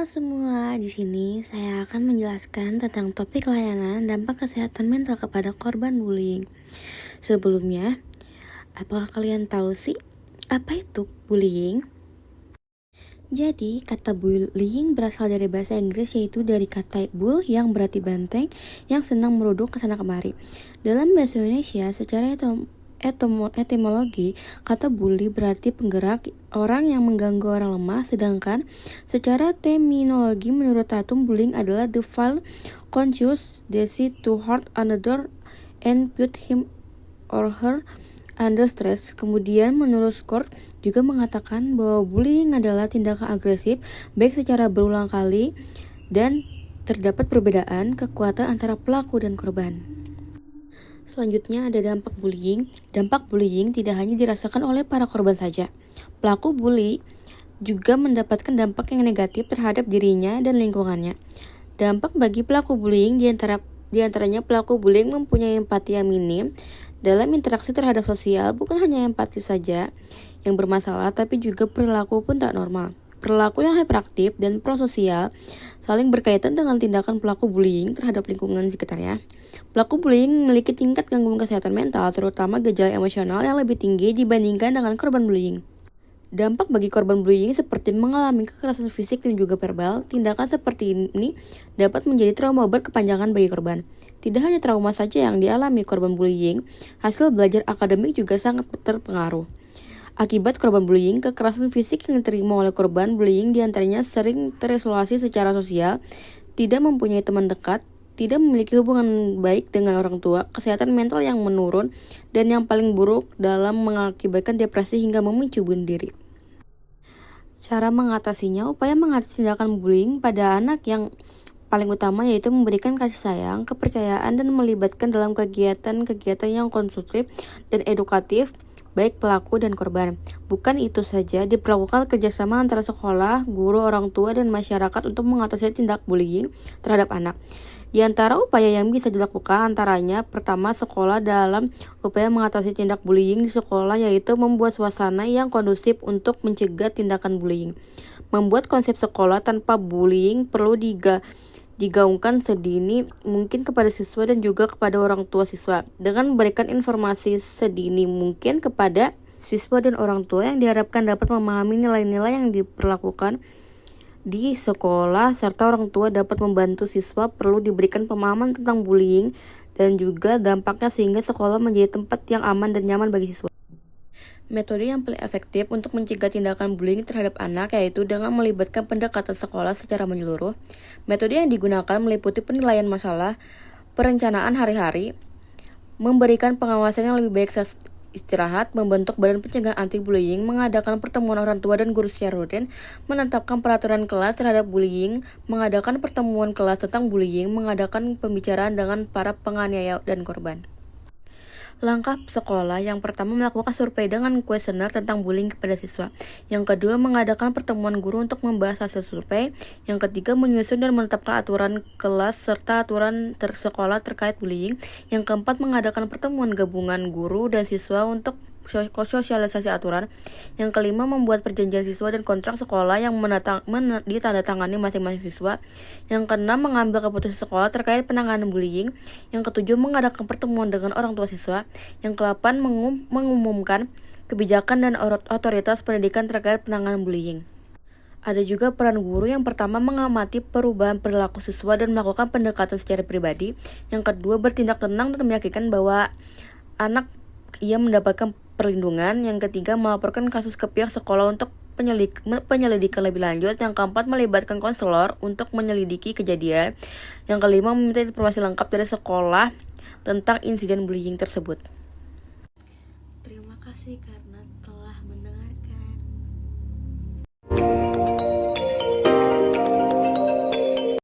Halo semua, di sini saya akan menjelaskan tentang topik layanan dampak kesehatan mental kepada korban bullying. Sebelumnya, apakah kalian tahu sih apa itu bullying? Jadi, kata bullying berasal dari bahasa Inggris, yaitu dari kata bull yang berarti banteng yang senang meruduk ke sana kemari. Dalam bahasa Indonesia, secara etimologi, kata bully berarti penggerak, orang yang mengganggu orang lemah, sedangkan secara terminologi menurut Tatum, bullying adalah the vile conscious desire to hurt another and put him or her under stress. Kemudian menurut Scott juga mengatakan bahwa bullying adalah tindakan agresif baik secara berulang kali dan terdapat perbedaan kekuatan antara pelaku dan korban. Selanjutnya ada dampak bullying. Dampak bullying tidak hanya dirasakan oleh para korban saja. Pelaku bully juga mendapatkan dampak yang negatif terhadap dirinya dan lingkungannya. Dampak bagi pelaku bullying diantaranya pelaku bullying mempunyai empati yang minim dalam interaksi terhadap sosial. Bukan hanya empati saja yang bermasalah, tapi juga perilaku pun tak normal. Perilaku yang hyperaktif dan prososial saling berkaitan dengan tindakan pelaku bullying terhadap lingkungan sekitarnya. Pelaku bullying memiliki tingkat gangguan kesehatan mental, terutama gejala emosional yang lebih tinggi dibandingkan dengan korban bullying. Dampak bagi korban bullying seperti mengalami kekerasan fisik dan juga verbal. Tindakan seperti ini dapat menjadi trauma berkepanjangan bagi korban. Tidak hanya trauma saja yang dialami korban bullying, hasil belajar akademik juga sangat terpengaruh. Akibat korban bullying, kekerasan fisik yang diterima oleh korban bullying diantaranya sering terisolasi secara sosial, tidak mempunyai teman dekat, tidak memiliki hubungan baik dengan orang tua, kesehatan mental yang menurun, dan yang paling buruk dalam mengakibatkan depresi hingga memicu bunuh diri. Cara mengatasinya, upaya mengatasi tindakan bullying pada anak yang paling utama yaitu memberikan kasih sayang, kepercayaan, dan melibatkan dalam kegiatan-kegiatan yang konstruktif dan edukatif, baik pelaku dan korban. Bukan itu saja, diperlakukan kerjasama antara sekolah, guru, orang tua, dan masyarakat untuk mengatasi tindak bullying terhadap anak. Di antara upaya yang bisa dilakukan antaranya, pertama, sekolah dalam upaya mengatasi tindak bullying di sekolah yaitu membuat suasana yang kondusif untuk mencegah tindakan bullying. Membuat konsep sekolah tanpa bullying perlu digaungkan sedini mungkin kepada siswa dan juga kepada orang tua siswa, dengan memberikan informasi sedini mungkin kepada siswa dan orang tua yang diharapkan dapat memahami nilai-nilai yang diperlakukan di sekolah, serta orang tua dapat membantu siswa. Perlu diberikan pemahaman tentang bullying dan juga dampaknya sehingga sekolah menjadi tempat yang aman dan nyaman bagi siswa. Metode yang paling efektif untuk mencegah tindakan bullying terhadap anak yaitu dengan melibatkan pendekatan sekolah secara menyeluruh. Metode yang digunakan meliputi penilaian masalah, perencanaan hari-hari, memberikan pengawasan yang lebih baik saat istirahat, membentuk badan pencegahan anti-bullying, mengadakan pertemuan orang tua dan guru secara rutin, menetapkan peraturan kelas terhadap bullying, mengadakan pertemuan kelas tentang bullying, mengadakan pembicaraan dengan para penganiaya dan korban. Langkah sekolah yang pertama melakukan survei dengan kuesioner tentang bullying kepada siswa. Yang kedua mengadakan pertemuan guru untuk membahas hasil survei. Yang ketiga menyusun dan menetapkan aturan kelas serta aturan sekolah terkait bullying. Yang keempat mengadakan pertemuan gabungan guru dan siswa untuk sosialisasi aturan. Yang kelima membuat perjanjian siswa dan kontrak sekolah yang ditandatangani masing-masing siswa. Yang keenam mengambil keputusan sekolah terkait penanganan bullying. Yang ketujuh mengadakan pertemuan dengan orang tua siswa. Yang kedelapan mengumumkan kebijakan dan otoritas pendidikan terkait penanganan bullying. Ada juga peran guru. Yang pertama mengamati perubahan perilaku siswa dan melakukan pendekatan secara pribadi. Yang kedua bertindak tenang dan meyakinkan bahwa anak ia mendapatkan perlindungan. Yang ketiga melaporkan kasus ke pihak sekolah untuk penyelidikan lebih lanjut. Yang keempat melibatkan konselor untuk menyelidiki kejadian. Yang kelima meminta informasi lengkap dari sekolah tentang insiden bullying tersebut. Terima kasih.